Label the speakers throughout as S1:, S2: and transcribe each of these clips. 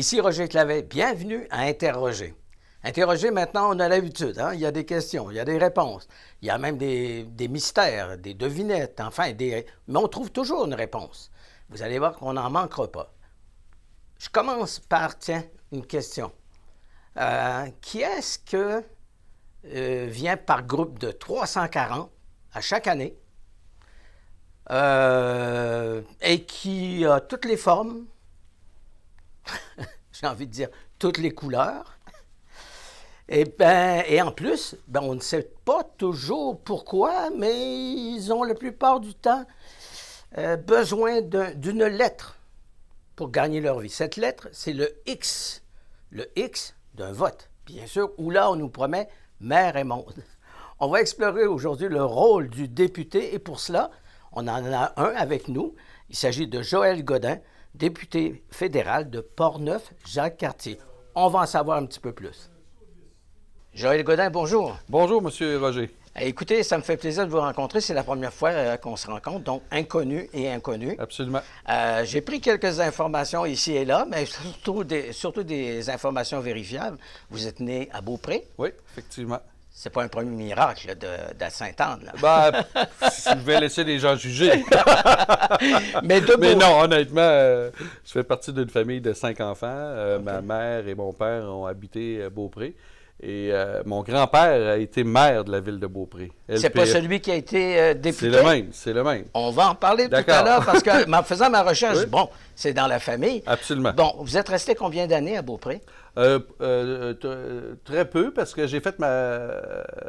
S1: Ici Roger Clavet, bienvenue à Interroger. Interroger, maintenant, on a l'habitude, hein? Il y a des questions, il y a des réponses, il y a même des mystères, des devinettes, enfin, mais on trouve toujours une réponse. Vous allez voir qu'on n'en manquera pas. Je commence par, tiens, une question. Qui est-ce que vient par groupe de 340 à chaque année et qui a toutes les formes, j'ai envie de dire toutes les couleurs, et en plus, on ne sait pas toujours pourquoi, mais ils ont la plupart du temps besoin d'une lettre pour gagner leur vie. Cette lettre, c'est le X d'un vote, bien sûr, où là, on nous promet mer et monde. On va explorer aujourd'hui le rôle du député, et pour cela, on en a un avec nous. Il s'agit de Joël Godin, député fédéral de Portneuf-Jacques-Cartier. On va en savoir un petit peu plus. Joël Godin, bonjour.
S2: Bonjour, M. Roger.
S1: Écoutez, ça me fait plaisir de vous rencontrer. C'est la première fois qu'on se rencontre, donc inconnu et inconnu.
S2: Absolument.
S1: J'ai pris quelques informations ici et là, mais surtout des informations vérifiables. Vous êtes né à Beaupré?
S2: Oui, effectivement.
S1: C'est pas un premier miracle de Sainte-Anne, là.
S2: Je vais laisser les gens juger.
S1: Mais
S2: non, honnêtement, je fais partie d'une famille de 5 enfants. Okay. Ma mère et mon père ont habité à Beaupré. Et mon grand-père a été maire de la ville de Beaupré.
S1: C'est pas celui qui a été député?
S2: C'est le même.
S1: On va en parler tout à l'heure, parce que, en faisant ma recherche, oui. Bon, c'est dans la famille.
S2: Absolument.
S1: Bon, vous êtes resté combien d'années à Beaupré?
S2: Très peu, parce que j'ai fait ma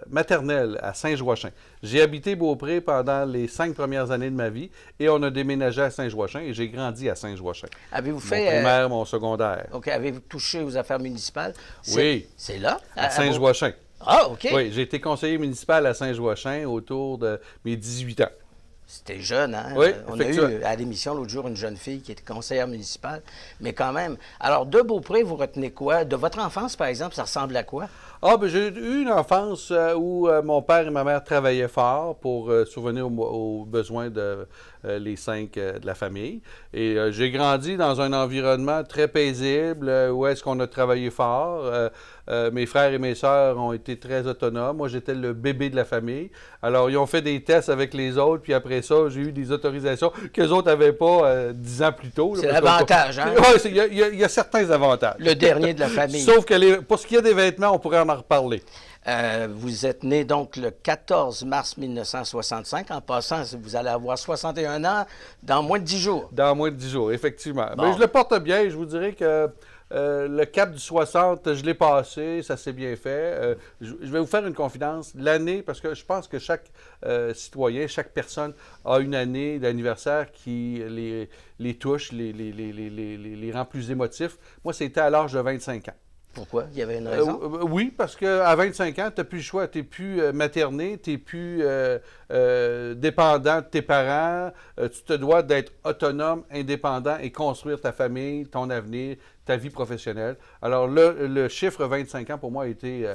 S2: maternelle à Saint-Joachim. J'ai habité Beaupré pendant les 5 premières années de ma vie, et on a déménagé à Saint-Joachim, et j'ai grandi à Saint-Joachim.
S1: Avez-vous fait...
S2: Mon primaire, mon secondaire.
S1: OK. Avez-vous touché aux affaires municipales?
S2: Oui.
S1: C'est là?
S2: À Saint-Joachim.
S1: Ah, OK.
S2: Oui, j'ai été conseiller municipal à Saint-Joachim autour de mes 18 ans.
S1: C'était jeune, hein?
S2: Oui,
S1: on a eu à l'émission l'autre jour une jeune fille qui était conseillère municipale, mais quand même. Alors, de Beaupré, vous retenez quoi? De votre enfance, par exemple, ça ressemble à quoi?
S2: J'ai eu une enfance où mon père et ma mère travaillaient fort pour survenir aux besoins de les 5 de la famille. Et j'ai grandi dans un environnement très paisible où est-ce qu'on a travaillé fort. Mes frères et mes sœurs ont été très autonomes. Moi, j'étais le bébé de la famille. Alors, ils ont fait des tests avec les autres, puis après ça, j'ai eu des autorisations qu'eux autres n'avaient pas 10 ans plus tôt.
S1: C'est l'avantage, hein?
S2: Oui, il y a certains avantages.
S1: Le dernier de la famille.
S2: Sauf que pour ce qui est des vêtements, on pourrait en reparler.
S1: Vous êtes né donc le 14 mars 1965. En passant, vous allez avoir 61 ans dans moins de 10 jours.
S2: Dans moins de 10 jours, effectivement.
S1: Bon.
S2: Mais je le porte bien. Je vous dirais que le cap du 60, je l'ai passé. Ça s'est bien fait. Je vais vous faire une confidence. L'année, parce que je pense que chaque citoyen, chaque personne a une année d'anniversaire qui les touche, les rend plus émotifs. Moi, c'était à l'âge de 25 ans.
S1: Pourquoi? Il y avait une raison?
S2: Oui, parce qu'à 25 ans, tu n'as plus le choix. Tu n'es plus materné, tu n'es plus dépendant de tes parents. Tu te dois d'être autonome, indépendant et construire ta famille, ton avenir, ta vie professionnelle. Alors le chiffre 25 ans, pour moi, a été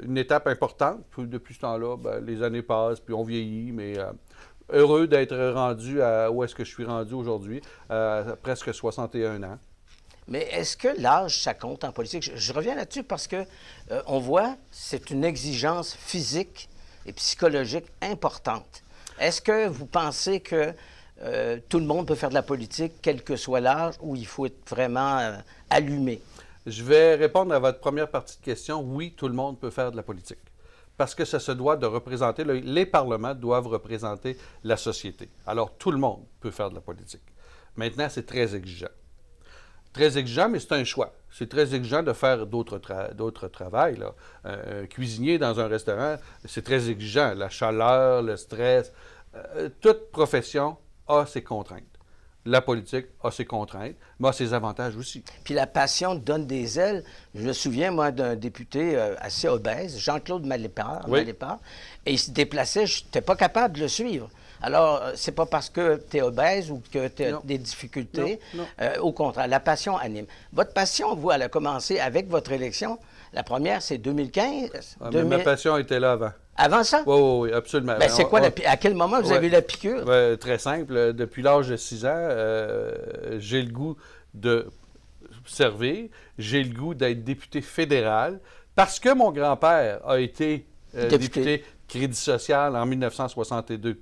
S2: une étape importante. Puis, depuis ce temps-là, les années passent, puis on vieillit, mais... heureux d'être rendu à où est-ce que je suis rendu aujourd'hui, à presque 61 ans.
S1: Mais est-ce que l'âge, ça compte en politique? Je reviens là-dessus parce que on voit, c'est une exigence physique et psychologique importante. Est-ce que vous pensez que tout le monde peut faire de la politique, quel que soit l'âge, ou il faut être vraiment allumé?
S2: Je vais répondre à votre première partie de question. Oui, tout le monde peut faire de la politique. Parce que ça se doit de représenter, les parlements doivent représenter la société. Alors, tout le monde peut faire de la politique. Maintenant, c'est très exigeant. Très exigeant, mais c'est un choix. C'est très exigeant de faire d'autres travails. Là. Cuisinier dans un restaurant, c'est très exigeant. La chaleur, le stress. Toute profession a ses contraintes. La politique a ses contraintes, mais a ses avantages aussi.
S1: Puis la passion donne des ailes. Je me souviens, moi, d'un député assez obèse, Jean-Claude Malépard,
S2: oui.
S1: Et il se déplaçait, je n'étais pas capable de le suivre. Alors, c'est pas parce que tu es obèse ou que tu as des difficultés.
S2: Non.
S1: Au contraire, la passion anime. Votre passion, vous, elle a commencé avec votre élection. La première, c'est 2015.
S2: Ma passion était là avant.
S1: Avant ça?
S2: Oui, absolument.
S1: Ben, c'est quoi, à quel moment vous avez eu la piqûre?
S2: Très simple. Depuis l'âge de 6 ans, j'ai le goût de servir. J'ai le goût d'être député fédéral parce que mon grand-père a été député Crédit social en 1962.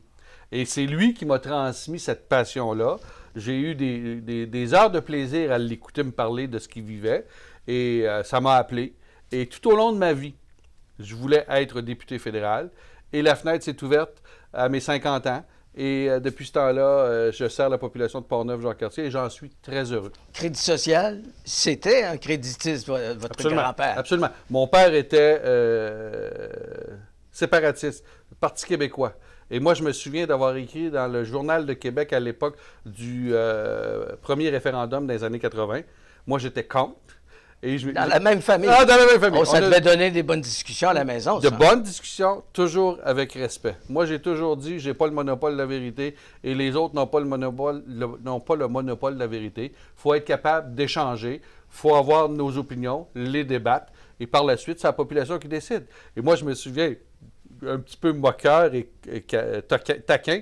S2: Et c'est lui qui m'a transmis cette passion-là. J'ai eu des heures de plaisir à l'écouter me parler de ce qu'il vivait et ça m'a appelé. Et tout au long de ma vie, je voulais être député fédéral. Et la fenêtre s'est ouverte à mes 50 ans. Et depuis ce temps-là, je sers la population de Portneuf-Jacques-Cartier et j'en suis très heureux.
S1: Crédit social, c'était un créditiste, votre grand-père.
S2: Absolument. Mon père était séparatiste, Parti québécois. Et moi, je me souviens d'avoir écrit dans le Journal de Québec à l'époque du premier référendum des années 80. Moi, j'étais contre.
S1: Dans la même famille.
S2: Ah, dans la même famille.
S1: Ça devait donner des bonnes discussions à la maison.
S2: De bonnes discussions, toujours avec respect. Moi, j'ai toujours dit, j'ai pas le monopole de la vérité et les autres n'ont pas le monopole de la vérité. Il faut être capable d'échanger, il faut avoir nos opinions, les débattre et par la suite, c'est la population qui décide. Et moi, je me souviens, un petit peu moqueur et taquin,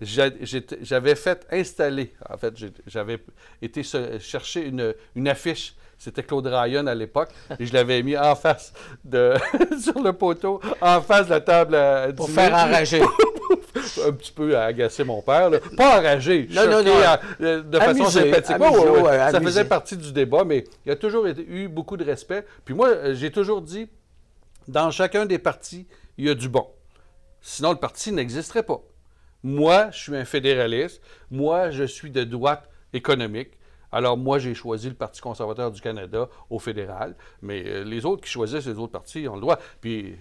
S2: j'avais fait installer, en fait, j'avais été chercher une affiche. C'était Claude Ryan à l'époque, et je l'avais mis en face sur le poteau, en face de la table à
S1: pour faire enrager.
S2: Un petit peu à agacer mon père. Là. Pas enragé, choqué de façon sympathique. Ça faisait partie du débat, mais il y a toujours eu beaucoup de respect. Puis moi, j'ai toujours dit, dans chacun des partis, il y a du bon. Sinon, le parti n'existerait pas. Moi, je suis un fédéraliste. Moi, je suis de droite économique. Alors, moi, j'ai choisi le Parti conservateur du Canada au fédéral, mais les autres qui choisissent les autres partis ont le droit. Puis,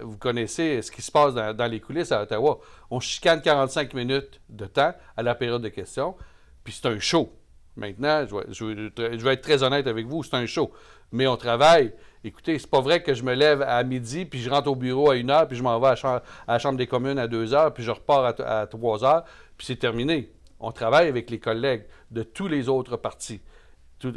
S2: vous connaissez ce qui se passe dans les coulisses à Ottawa. On chicane 45 minutes de temps à la période de questions, puis c'est un show. Maintenant, je vais être très honnête avec vous, c'est un show. Mais on travaille. Écoutez, c'est pas vrai que je me lève à midi, puis je rentre au bureau à 1h, puis je m'en vais à la Chambre des communes à 2h, puis je repars à 3h, puis c'est terminé. On travaille avec les collègues de tous les autres partis,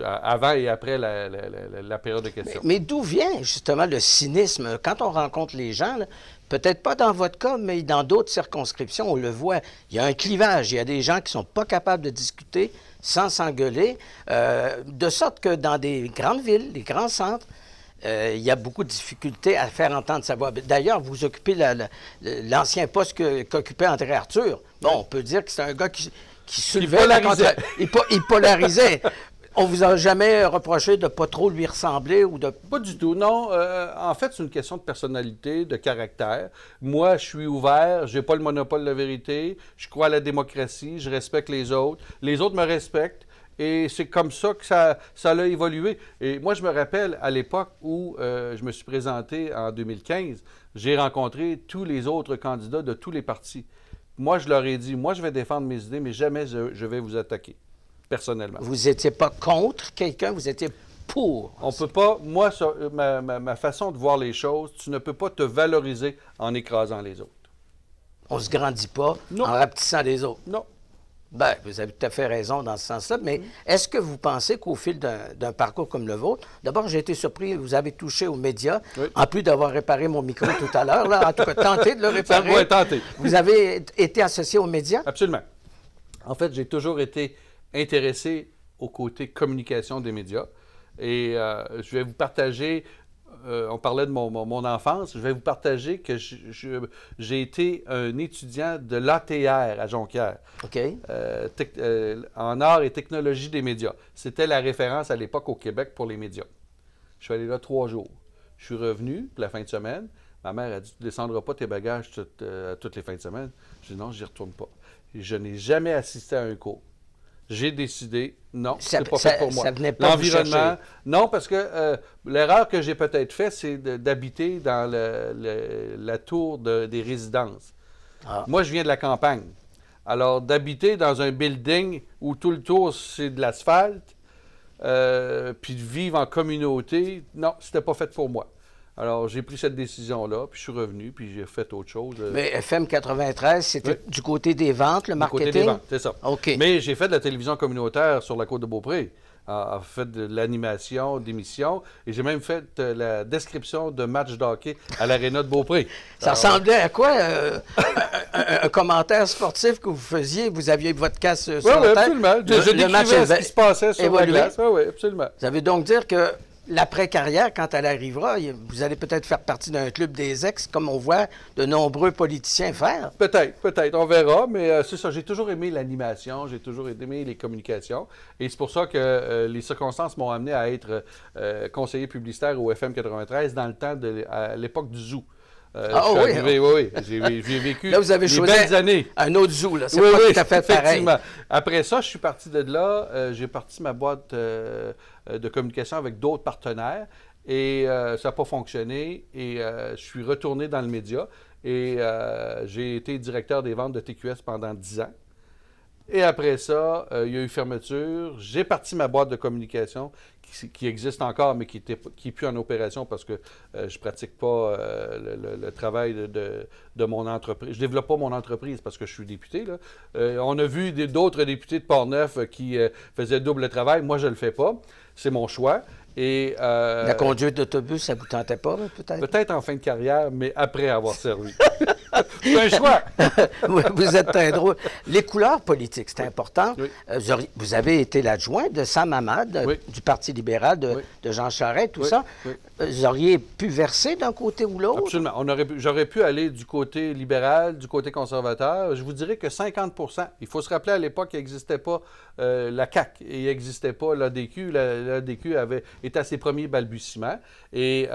S2: avant et après la période de questions.
S1: Mais d'où vient justement le cynisme? Quand on rencontre les gens, là, peut-être pas dans votre cas, mais dans d'autres circonscriptions, on le voit. Il y a un clivage. Il y a des gens qui ne sont pas capables de discuter sans s'engueuler, de sorte que dans des grandes villes, des grands centres, il y a beaucoup de difficultés à faire entendre sa voix. D'ailleurs, vous occupez l'ancien poste qu'occupait André Arthur. Bon, on peut dire que c'est un gars qui soulevait... Il polarisait. On vous a jamais reproché de ne pas trop lui ressembler ou de...
S2: Pas du tout, non. En fait, c'est une question de personnalité, de caractère. Moi, je suis ouvert, je n'ai pas le monopole de la vérité, je crois à la démocratie, je respecte les autres me respectent. Et c'est comme ça que ça a évolué. Et moi, je me rappelle, à l'époque où je me suis présenté en 2015, j'ai rencontré tous les autres candidats de tous les partis. Moi, je leur ai dit, moi, je vais défendre mes idées, mais jamais je vais vous attaquer, personnellement.
S1: Vous n'étiez pas contre quelqu'un, vous étiez pour.
S2: On peut pas, moi, ma façon de voir les choses, tu ne peux pas te valoriser en écrasant les autres.
S1: On ne se grandit pas en rapetissant les autres.
S2: Non.
S1: Bien, vous avez tout à fait raison dans ce sens-là, mais est-ce que vous pensez qu'au fil d'un parcours comme le vôtre, d'abord, j'ai été surpris, vous avez touché aux médias, en plus d'avoir réparé mon micro tout à l'heure, là, en tout cas, tenté de le réparer.
S2: Oui, tenté.
S1: Vous avez été associé aux médias?
S2: Absolument. En fait, j'ai toujours été intéressé au côté communication des médias et je vais vous partager... on parlait de mon enfance. Je vais vous partager que j'ai été un étudiant de l'ATR à Jonquière, en art et technologie des médias. C'était la référence à l'époque au Québec pour les médias. Je suis allé là 3 jours. Je suis revenu pour la fin de semaine. Ma mère a dit, tu ne descendras pas tes bagages toutes les fins de semaine. Je dis non, je n'y retourne pas. Et je n'ai jamais assisté à un cours. J'ai décidé, non, c'est pas fait pour moi.
S1: Ça venait pas
S2: l'environnement, non, parce que l'erreur que j'ai peut-être faite, c'est d'habiter dans la tour des résidences. Ah. Moi, je viens de la campagne. Alors, d'habiter dans un building où tout le tour, c'est de l'asphalte, puis de vivre en communauté, non, c'était pas fait pour moi. Alors, j'ai pris cette décision-là, puis je suis revenu, puis j'ai fait autre chose.
S1: Mais FM 93, c'était du côté des ventes, le marketing?
S2: Du côté des ventes, c'est ça.
S1: OK.
S2: Mais j'ai fait de la télévision communautaire sur la Côte-de-Beaupré. a fait de l'animation, d'émissions, et j'ai même fait la description de match de hockey à l'Aréna de Beaupré.
S1: Ça ressemblait à quoi? Un commentaire sportif que vous faisiez, vous aviez votre casse sur la tête?
S2: Absolument. Je décrivais ce qui se passait sur la glace. Oui, absolument.
S1: Ça veut donc dire que l'après-carrière, quand elle arrivera, vous allez peut-être faire partie d'un club des ex, comme on voit de nombreux politiciens faire.
S2: Peut-être, on verra, mais c'est ça, j'ai toujours aimé l'animation, j'ai toujours aimé les communications, et c'est pour ça que les circonstances m'ont amené à être conseiller publicitaire au FM 93 dans le temps à l'époque du Zoo. Oui. J'ai vécu
S1: là, vous avez choisi
S2: belles années.
S1: Un autre zoo, là. C'est pas tout à fait pareil.
S2: Après ça, je suis parti de là. J'ai parti ma boîte de communication avec d'autres partenaires et ça n'a pas fonctionné. Et je suis retourné dans le média et j'ai été directeur des ventes de TQS pendant 10 ans. Et après ça, il y a eu fermeture. J'ai parti ma boîte de communication qui existe encore, mais qui n'est plus en opération parce que je ne pratique pas le travail de mon entreprise. Je ne développe pas mon entreprise parce que je suis député. Là. On a vu d'autres députés de Portneuf qui faisaient double travail. Moi, je ne le fais pas. C'est mon choix. Et,
S1: la conduite d'autobus, ça ne vous tentait pas, peut-être?
S2: Peut-être en fin de carrière, mais après avoir servi. C'est un choix.
S1: Vous êtes très drôle. Les couleurs politiques, c'est important.
S2: Oui.
S1: Vous avez été l'adjoint de Sam Hamad, du Parti libéral, de Jean Charest, tout ça.
S2: Oui.
S1: Vous auriez pu verser d'un côté ou l'autre?
S2: Absolument. J'aurais pu aller du côté libéral, du côté conservateur. Je vous dirais que 50 %. Il faut se rappeler, à l'époque, il n'existait pas la CAQ et il n'existait pas l'ADQ. L'ADQ était à ses premiers balbutiements. Et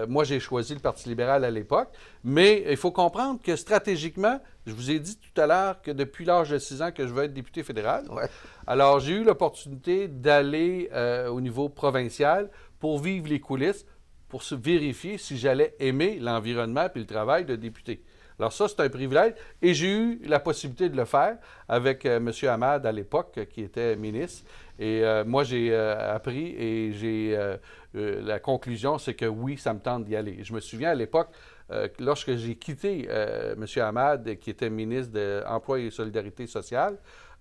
S2: moi, j'ai choisi le Parti libéral à l'époque. Mais il faut comprendre que stratégiquement, je vous ai dit tout à l'heure que depuis l'âge de 6 ans que je veux être député fédéral.
S1: Ouais.
S2: Alors, j'ai eu l'opportunité d'aller au niveau provincial pour vivre les coulisses, pour se vérifier si j'allais aimer l'environnement et le travail de député. Alors ça, c'est un privilège et j'ai eu la possibilité de le faire avec M. Hamad à l'époque, qui était ministre. Et moi, j'ai appris et la conclusion, c'est que oui, ça me tente d'y aller. Je me souviens à l'époque, lorsque j'ai quitté M. Hamad, qui était ministre de l'Emploi et Solidarité sociale,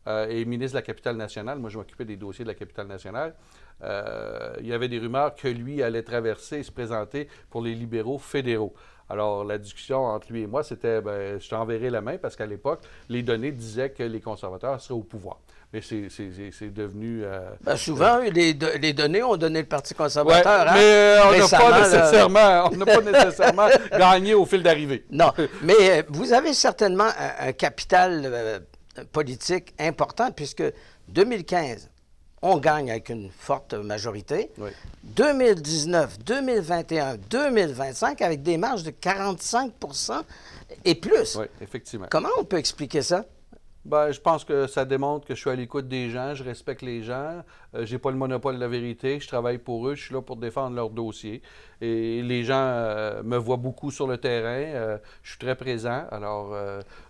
S2: et ministre de la Capitale-Nationale, moi je m'occupais des dossiers de la Capitale-Nationale, il y avait des rumeurs que lui allait traverser et se présenter pour les libéraux fédéraux. Alors, la discussion entre lui et moi, c'était, je t'enverrai la main, parce qu'à l'époque, les données disaient que les conservateurs seraient au pouvoir. Mais c'est devenu...
S1: souvent, les données ont donné le Parti conservateur.
S2: Ouais, mais on n'a pas nécessairement gagné au fil d'arrivée.
S1: Non, mais vous avez certainement un capital politique important, puisque 2015, on gagne avec une forte majorité.
S2: Oui.
S1: 2019, 2021, 2025, avec des marges de 45 % et plus.
S2: Oui, effectivement.
S1: Comment on peut expliquer ça?
S2: Je pense que ça démontre que je suis à l'écoute des gens, je respecte les gens, j'ai pas le monopole de la vérité, je travaille pour eux, je suis là pour défendre leurs dossiers. Et les gens me voient beaucoup sur le terrain, je suis très présent. Alors,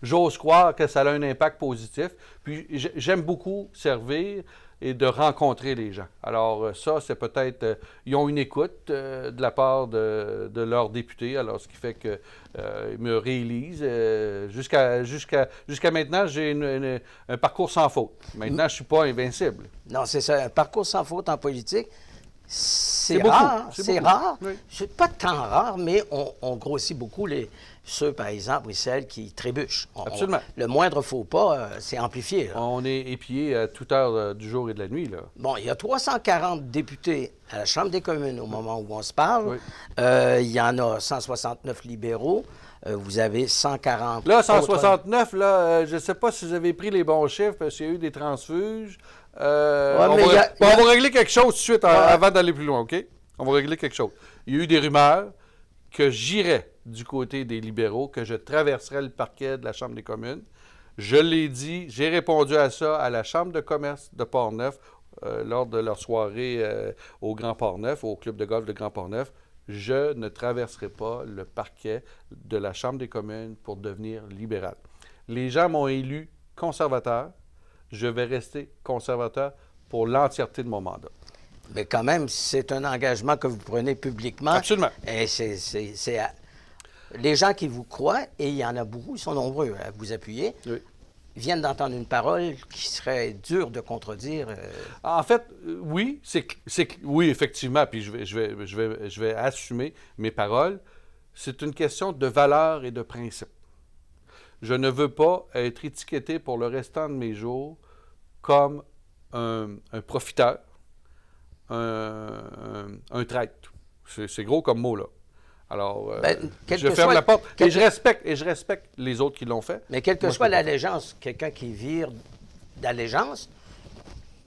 S2: j'ose croire que ça a un impact positif. Puis, j'aime beaucoup servir et de rencontrer les gens. Alors ça, c'est peut-être... ils ont une écoute de la part de leurs députés, alors ce qui fait qu'ils me réélisent. Jusqu'à maintenant, j'ai un parcours sans faute. Maintenant, je ne suis pas invincible.
S1: Non, c'est ça. Un parcours sans faute en politique, c'est
S2: beaucoup,
S1: rare.
S2: c'est
S1: rare.
S2: Oui.
S1: C'est pas tant rare, mais on grossit beaucoup ceux, par exemple, et celles qui trébuchent.
S2: Absolument.
S1: Le moindre faux pas, c'est amplifié. Là.
S2: On est épié à toute heure du jour et de la nuit. Là.
S1: Bon, il y a 340 députés à la Chambre des communes au moment où on se parle.
S2: Oui.
S1: Il y en a 169 libéraux. Vous avez 140...
S2: Là, 169, là, je ne sais pas si vous avez pris les bons chiffres, parce qu'il y a eu des transfuges. On va régler quelque chose tout de suite avant d'aller plus loin, OK? On va régler quelque chose. Il y a eu des rumeurs que j'irais du côté des libéraux, que je traverserais le parquet de la Chambre des communes. Je l'ai dit, j'ai répondu à ça à la Chambre de commerce de Portneuf lors de leur soirée au Grand Portneuf, au club de golf de Grand Portneuf. Je ne traverserai pas le parquet de la Chambre des communes pour devenir libéral. Les gens m'ont élu conservateur. Je vais rester conservateur pour l'entièreté de mon mandat.
S1: Mais quand même, c'est un engagement que vous prenez publiquement.
S2: Absolument.
S1: Et les gens qui vous croient, et il y en a beaucoup, ils sont nombreux à vous appuyer,
S2: oui.
S1: viennent d'entendre une parole qui serait dure de contredire.
S2: En fait, oui, oui, effectivement, puis je vais assumer mes paroles. C'est une question de valeur et de principe. Je ne veux pas être étiqueté pour le restant de mes jours comme un profiteur, un traître. C'est gros comme mot, là. Alors, je ferme la porte et je respecte les autres qui l'ont fait.
S1: Mais quelle que soit l'allégeance, quelqu'un qui vire d'allégeance,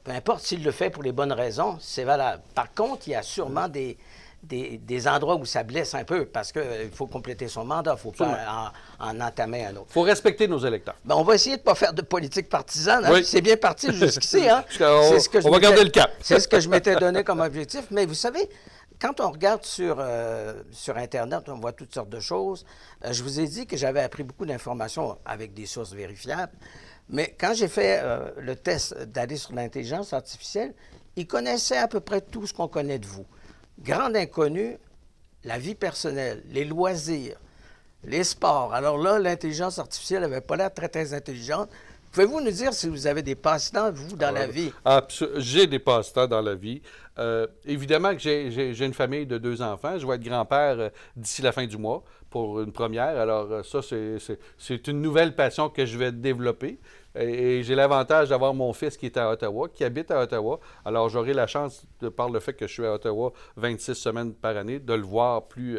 S1: peu importe s'il le fait pour les bonnes raisons, c'est valable. Par contre, il y a sûrement des endroits où ça blesse un peu parce qu'il faut compléter son mandat, il ne faut pas en entamer un autre.
S2: Il faut respecter nos électeurs.
S1: Ben, on va essayer de ne pas faire de politique partisane. Hein? Oui. C'est bien parti jusqu'ici. Hein?
S2: On va garder le cap.
S1: C'est ce que je m'étais donné comme objectif. Mais vous savez, quand on regarde sur Internet, on voit toutes sortes de choses. Je vous ai dit que j'avais appris beaucoup d'informations avec des sources vérifiables. Mais quand j'ai fait le test d'aller sur l'intelligence artificielle, ils connaissaient à peu près tout ce qu'on connaît de vous. Grande inconnue, la vie personnelle, les loisirs, les sports. Alors là, l'intelligence artificielle n'avait pas l'air très, très intelligente. Pouvez-vous nous dire si vous avez des passe-temps, vous, dans la vie?
S2: J'ai des passe-temps dans la vie. Évidemment que j'ai une famille de 2 enfants. Je vais être grand-père d'ici la fin du mois pour une première. Alors ça, c'est une nouvelle passion que je vais développer. Et j'ai l'avantage d'avoir mon fils qui est à Ottawa, qui habite à Ottawa. Alors j'aurai la chance, par le fait que je suis à Ottawa 26 semaines par année, de le voir plus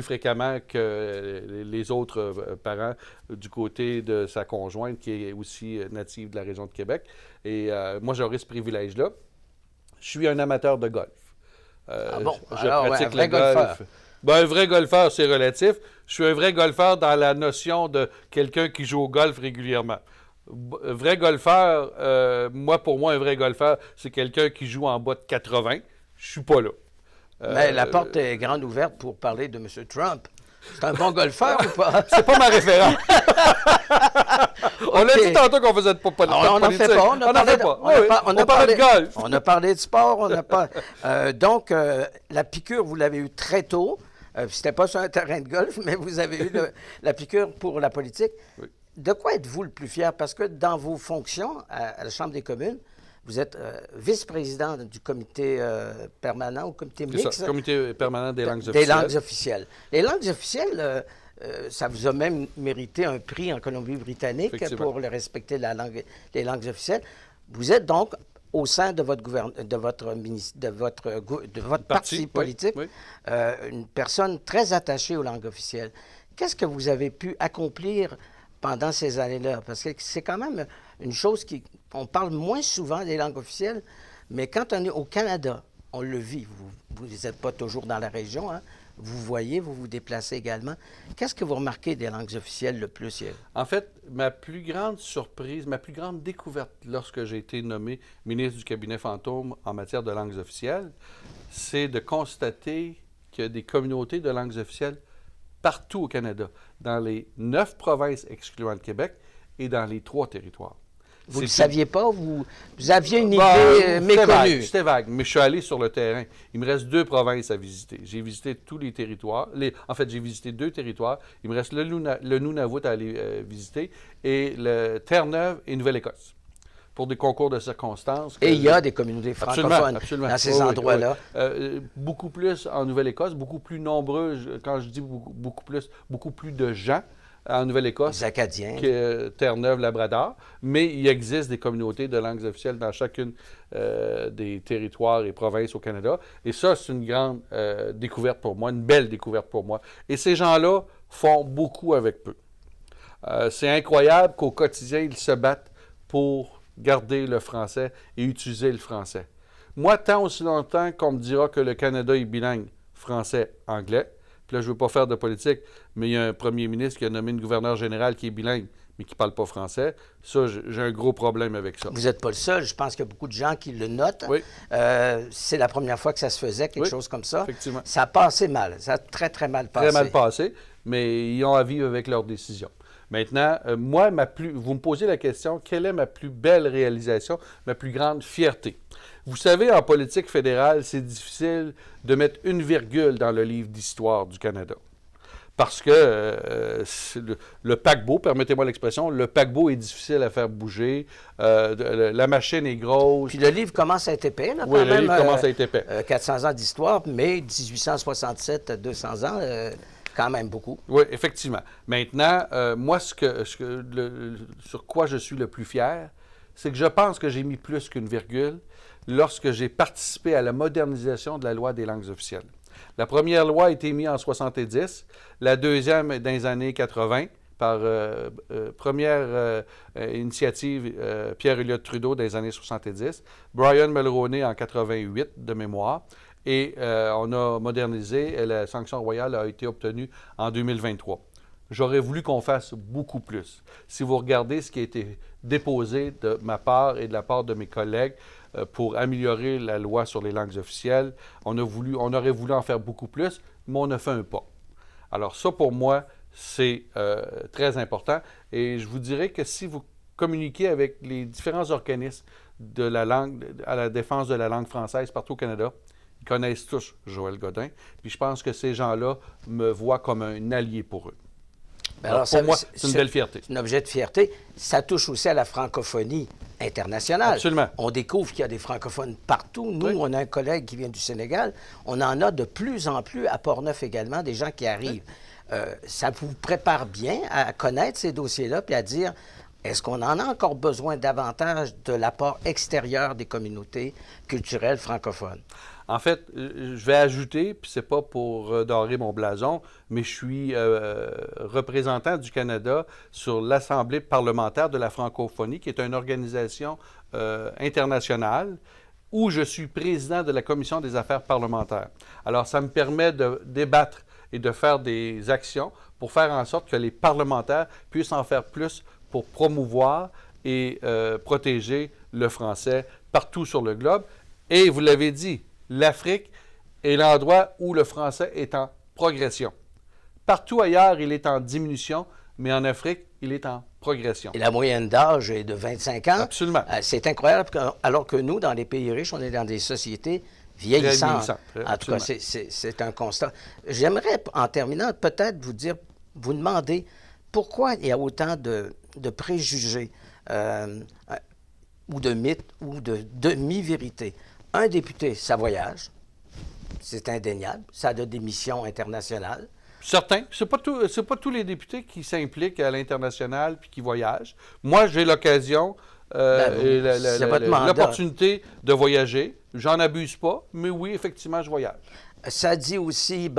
S2: fréquemment que les autres parents du côté de sa conjointe, qui est aussi native de la région de Québec. Et moi, j'aurai ce privilège-là. Je suis un amateur de golf. Je pratique le golf. Ben, un vrai golfeur, c'est relatif. Je suis un vrai golfeur dans la notion de quelqu'un qui joue au golf régulièrement. Vrai golfeur, pour moi, un vrai golfeur, c'est quelqu'un qui joue en bas de 80. Je suis pas là.
S1: Mais la porte est grande ouverte pour parler de M. Trump. C'est un bon golfeur ou pas?
S2: C'est pas ma référence. On a dit tantôt qu'on faisait pas de politique.
S1: On n'en fait pas.
S2: On parlait de golf.
S1: On a parlé de sport. On n'a pas. Donc, la piqûre, vous l'avez eue très tôt. C'était pas sur un terrain de golf, mais vous avez eu la piqûre pour la politique. Oui. De quoi êtes-vous le plus fier? Parce que dans vos fonctions à la Chambre des communes, vous êtes vice-président du comité permanent ou comité mixte.
S2: C'est ça, comité permanent des langues officielles.
S1: Des langues officielles. Les langues officielles, ça vous a même mérité un prix en Colombie-Britannique pour le respecter les langues officielles. Vous êtes donc au sein de votre parti politique, une personne très attachée aux langues officielles. Qu'est-ce que vous avez pu accomplir pendant ces années-là? Parce que c'est quand même une chose on parle moins souvent des langues officielles, mais quand on est au Canada, on le vit. Vous n'êtes pas toujours dans la région, hein? Vous voyez, vous vous déplacez également. Qu'est-ce que vous remarquez des langues officielles le plus?
S2: En fait, ma plus grande surprise, ma plus grande découverte lorsque j'ai été nommé ministre du cabinet fantôme en matière de langues officielles, c'est de constater qu'il y a des communautés de langues officielles partout au Canada, dans les 9 provinces excluant le Québec et dans les 3 territoires.
S1: Vous ne le saviez pas? Vous aviez une idée méconnue?
S2: C'était vague, mais je suis allé sur le terrain. Il me reste 2 provinces à visiter. J'ai visité tous les territoires. En fait, j'ai visité 2 territoires. Il me reste le Nunavut à aller visiter et le Terre-Neuve et Nouvelle-Écosse pour des concours de circonstances.
S1: Et il y a des communautés francophones dans ces endroits-là.
S2: Beaucoup plus en Nouvelle-Écosse, beaucoup plus nombreux, quand je dis beaucoup plus de gens en Nouvelle-Écosse.
S1: Les Acadiens.
S2: Que Terre-Neuve, Labrador. Mais il existe des communautés de langues officielles dans chacune des territoires et provinces au Canada. Et ça, c'est une grande découverte pour moi, une belle découverte pour moi. Et ces gens-là font beaucoup avec peu. C'est incroyable qu'au quotidien, ils se battent pour garder le français et utiliser le français. Moi, tant aussi longtemps qu'on me dira que le Canada est bilingue français-anglais, puis là, je ne veux pas faire de politique, mais il y a un premier ministre qui a nommé une gouverneure générale qui est bilingue, mais qui ne parle pas français. Ça, j'ai un gros problème avec ça.
S1: Vous n'êtes pas le seul. Je pense qu'il y a beaucoup de gens qui le notent.
S2: Oui.
S1: C'est la première fois que ça se faisait, quelque chose comme ça.
S2: Effectivement.
S1: Ça a passé mal. Ça a très, très mal passé.
S2: Très mal passé, mais ils ont à vivre avec leurs décisions. Maintenant, vous me posez la question, quelle est ma plus belle réalisation, ma plus grande fierté? Vous savez, en politique fédérale, c'est difficile de mettre une virgule dans le livre d'histoire du Canada. parce que le paquebot, permettez-moi l'expression, le paquebot est difficile à faire bouger, la machine est grosse.
S1: Puis le livre commence à être épais, là,
S2: Oui,
S1: quand
S2: le
S1: même,
S2: livre commence à être épais.
S1: 400 ans d'histoire, mais 1867 à 200 ans, quand même beaucoup.
S2: Oui, effectivement. Maintenant, moi, sur quoi je suis le plus fier, c'est que je pense que j'ai mis plus qu'une virgule lorsque j'ai participé à la modernisation de la loi des langues officielles. La première loi a été mise en 70, la deuxième dans les années 80, par première initiative Pierre Elliott Trudeau dans les années 70, Brian Mulroney en 88 de mémoire, et on a modernisé et la sanction royale a été obtenue en 2023. J'aurais voulu qu'on fasse beaucoup plus. Si vous regardez ce qui a été déposé de ma part et de la part de mes collègues pour améliorer la loi sur les langues officielles, on aurait voulu en faire beaucoup plus, mais on a fait un pas. Alors ça, pour moi, c'est très important. Et je vous dirais que si vous communiquez avec les différents organismes de la langue, à la défense de la langue française partout au Canada, ils connaissent tous Joël Godin. Puis je pense que ces gens-là me voient comme un allié pour eux. Alors, pour moi, c'est une belle fierté.
S1: C'est un objet de fierté. Ça touche aussi à la francophonie internationale.
S2: Absolument.
S1: On découvre qu'il y a des francophones partout. Nous, on a un collègue qui vient du Sénégal. On en a de plus en plus à Portneuf également, des gens qui arrivent. Ça vous prépare bien à connaître ces dossiers-là puis à dire, est-ce qu'on en a encore besoin davantage de l'apport extérieur des communautés culturelles francophones?
S2: En fait, je vais ajouter, puis c'est pas pour dorer mon blason, mais je suis représentant du Canada sur l'Assemblée parlementaire de la francophonie, qui est une organisation internationale où je suis président de la Commission des affaires parlementaires. Alors, ça me permet de débattre et de faire des actions pour faire en sorte que les parlementaires puissent en faire plus pour promouvoir et protéger le français partout sur le globe. Et vous l'avez dit, l'Afrique est l'endroit où le français est en progression. Partout ailleurs, il est en diminution, mais en Afrique, il est en progression.
S1: Et la moyenne d'âge est de 25 ans.
S2: Absolument.
S1: C'est incroyable, alors que nous, dans les pays riches, on est dans des sociétés vieillissantes. En tout cas, c'est un constat. J'aimerais, en terminant, peut-être vous demander pourquoi il y a autant de préjugés ou de mythes ou de demi-vérités. Un député, ça voyage, c'est indéniable, ça a des missions internationales.
S2: Certains. C'est pas tous les députés qui s'impliquent à l'international puis qui voyagent. Moi, j'ai l'occasion et l'opportunité de voyager. J'en abuse pas, mais oui, effectivement, je voyage.
S1: Ça dit aussi,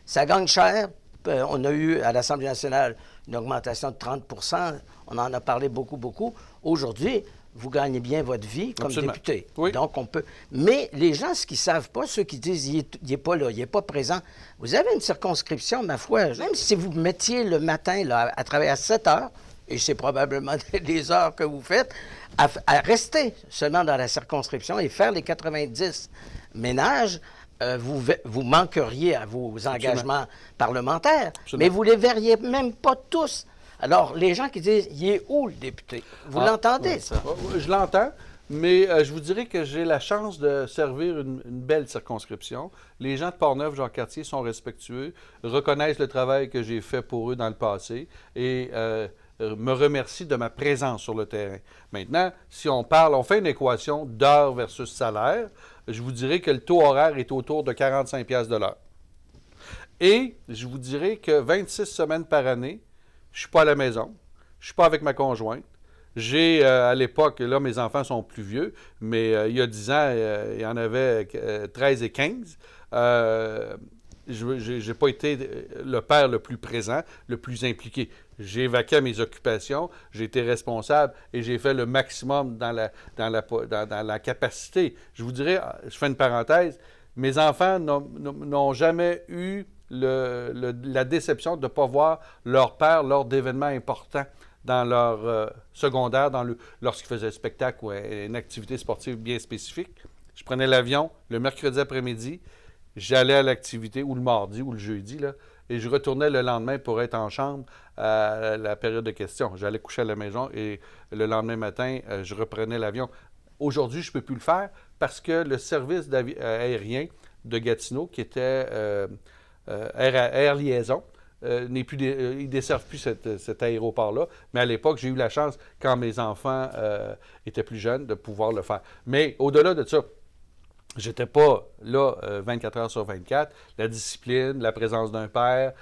S1: ça gagne cher. On a eu à l'Assemblée nationale une augmentation de 30 %. On en a parlé beaucoup, beaucoup. Aujourd'hui, vous gagnez bien votre vie comme
S2: Absolument.
S1: député.
S2: Oui.
S1: Donc, on peut... Mais les gens, ce qu'ils ne savent pas, ceux qui disent il n'est pas là, il n'est pas présent, vous avez une circonscription, ma foi, même si vous mettiez le matin là, à travailler à 7 heures, et c'est probablement des heures que vous faites, à rester seulement dans la circonscription et faire les 90 ménages, vous manqueriez à vos engagements parlementaires.
S2: Absolument.
S1: Mais vous ne les verriez même pas tous. Alors, les gens qui disent, il est où le député? Vous l'entendez, ça?
S2: Je l'entends, mais je vous dirais que j'ai la chance de servir une belle circonscription. Les gens de Portneuf, Jacques-Cartier sont respectueux, reconnaissent le travail que j'ai fait pour eux dans le passé et me remercient de ma présence sur le terrain. Maintenant, si on fait une équation d'heure versus salaire, je vous dirais que le taux horaire est autour de 45 $ de l'heure. Et je vous dirais que 26 semaines par année, je ne suis pas à la maison, je ne suis pas avec ma conjointe. J'ai, à l'époque, là, mes enfants sont plus vieux, mais il y a 10 ans, il y en avait 13 et 15. Je n'ai pas été le père le plus présent, le plus impliqué. J'ai vaqué à mes occupations, j'ai été responsable et j'ai fait le maximum dans la capacité. Je vous dirais, je fais une parenthèse, mes enfants n'ont jamais eu la déception de ne pas voir leur père lors d'événements importants dans leur secondaire, lorsqu'ils faisaient un spectacle ou une activité sportive bien spécifique. Je prenais l'avion le mercredi après-midi, j'allais à l'activité, ou le mardi ou le jeudi, là, et je retournais le lendemain pour être en chambre à la période de questions. J'allais coucher à la maison et le lendemain matin, je reprenais l'avion. Aujourd'hui, je ne peux plus le faire parce que le service aérien de Gatineau, qui était Air Liaison, ils ne desservent plus cet aéroport-là. Mais à l'époque, j'ai eu la chance, quand mes enfants étaient plus jeunes, de pouvoir le faire. Mais au-delà de ça, j'étais pas là 24 heures sur 24. La discipline, la présence d'un père,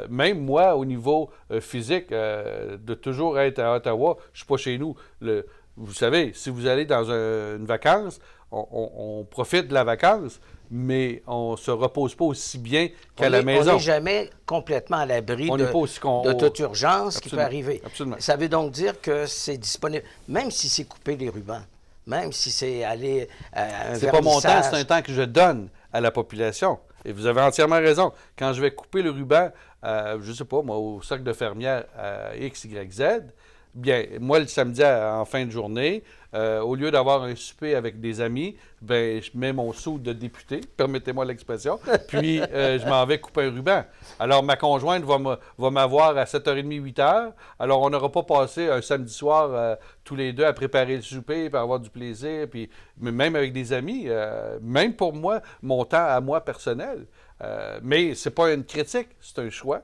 S2: même moi, au niveau physique, de toujours être à Ottawa, je suis pas chez nous. Vous savez, si vous allez dans une vacance, on profite de la vacance, mais on ne se repose pas aussi bien qu'à la maison.
S1: On n'est jamais complètement à l'abri de toute urgence qui peut arriver.
S2: Absolument.
S1: Ça veut donc dire que c'est disponible, même si c'est couper les rubans, même si c'est aller à un
S2: c'est pas mon temps,
S1: vernissage.
S2: c'est un temps que je donne à la population. Et vous avez entièrement raison. Quand je vais couper le ruban, je ne sais pas, moi, au cercle de fermière à X, Y, Z, bien, moi, le samedi en fin de journée, au lieu d'avoir un souper avec des amis, ben, je mets mon sou de député, permettez-moi l'expression, puis je m'en vais couper un ruban. Alors, ma conjointe va m'avoir à 7h30, 8h. Alors, on n'aura pas passé un samedi soir tous les deux à préparer le souper, puis avoir du plaisir, puis même avec des amis, même pour moi, mon temps à moi personnel. Mais ce n'est pas une critique, c'est un choix.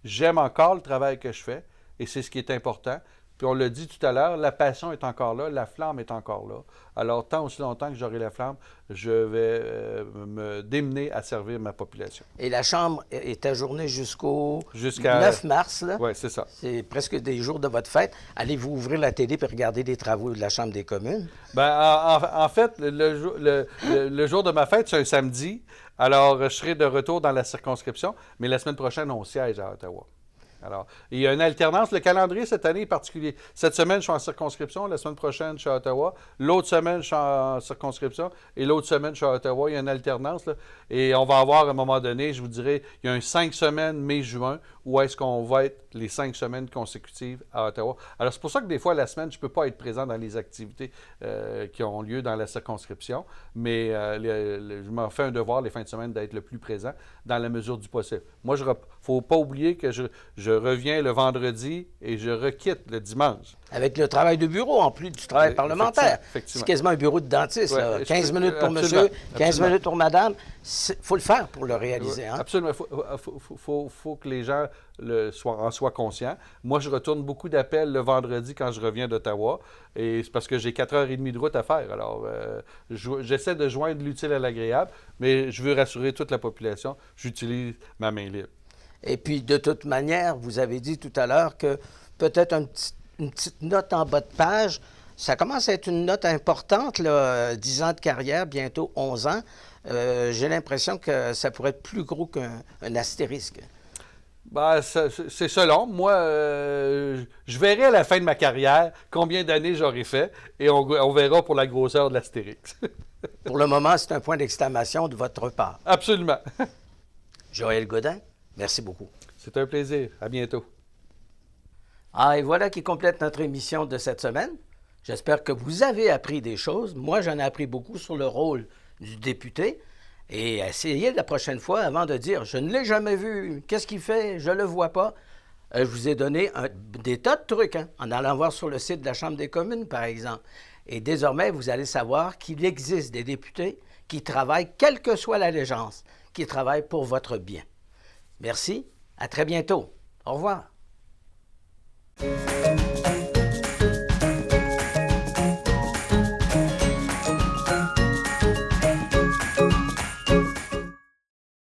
S2: J'aime encore le travail que je fais, et c'est ce qui est important. Puis on l'a dit tout à l'heure, la passion est encore là, la flamme est encore là. Alors, tant aussi longtemps que j'aurai la flamme, je vais me démener à servir ma population.
S1: Et la Chambre est ajournée jusqu'au 9 mars.
S2: Oui, c'est ça.
S1: C'est presque des jours de votre fête. Allez-vous ouvrir la télé et regarder les travaux de la Chambre des communes?
S2: Bien, en fait, le jour de ma fête, c'est un samedi. Alors, je serai de retour dans la circonscription, mais la semaine prochaine, on siège à Ottawa. Alors, il y a une alternance. Le calendrier cette année est particulier. Cette semaine, je suis en circonscription. La semaine prochaine, je suis à Ottawa. L'autre semaine, je suis en circonscription. Et l'autre semaine, je suis à Ottawa. Il y a une alternance, là. Et on va avoir, à un moment donné, je vous dirais, il y a un 5 semaines, mai-juin, où est-ce qu'on va être les 5 semaines consécutives à Ottawa. Alors, c'est pour ça que des fois, la semaine, je ne peux pas être présent dans les activités qui ont lieu dans la circonscription. Mais je m'en fais un devoir, les fins de semaine, d'être le plus présent dans la mesure du possible. Moi, il ne faut pas oublier que je reviens le vendredi et je requitte le dimanche.
S1: Avec le travail de bureau, en plus du travail parlementaire.
S2: Effectivement.
S1: C'est quasiment un bureau de dentiste.
S2: Ouais,
S1: 15 minutes pour
S2: absolument,
S1: monsieur, 15 minutes pour madame. Il faut le faire pour le réaliser. Hein?
S2: Absolument. Il faut que les gens en soient conscients. Moi, je retourne beaucoup d'appels le vendredi quand je reviens d'Ottawa. Et c'est parce que j'ai 4h30 de route à faire. Alors, j'essaie de joindre l'utile à l'agréable, mais je veux rassurer toute la population. J'utilise ma main libre.
S1: Et puis, de toute manière, vous avez dit tout à l'heure que peut-être une petite note en bas de page, ça commence à être une note importante, là, 10 ans de carrière, bientôt 11 ans. J'ai l'impression que ça pourrait être plus gros qu'un astérisque.
S2: Ben, c'est selon. Moi, je verrai à la fin de ma carrière combien d'années j'aurai fait et on verra pour la grosseur de l'astérix.
S1: Pour le moment, c'est un point d'exclamation de votre part.
S2: Absolument.
S1: Joël Godin, merci beaucoup.
S2: C'est un plaisir. À bientôt.
S1: Ah, et voilà qui complète notre émission de cette semaine. J'espère que vous avez appris des choses. Moi, j'en ai appris beaucoup sur le rôle du député. Et essayez la prochaine fois, avant de dire « je ne l'ai jamais vu, qu'est-ce qu'il fait, je ne le vois pas », je vous ai donné des tas de trucs, hein, en allant voir sur le site de la Chambre des communes, par exemple. Et désormais, vous allez savoir qu'il existe des députés qui travaillent, quelle que soit l'allégeance, qui travaillent pour votre bien. Merci, à très bientôt. Au revoir.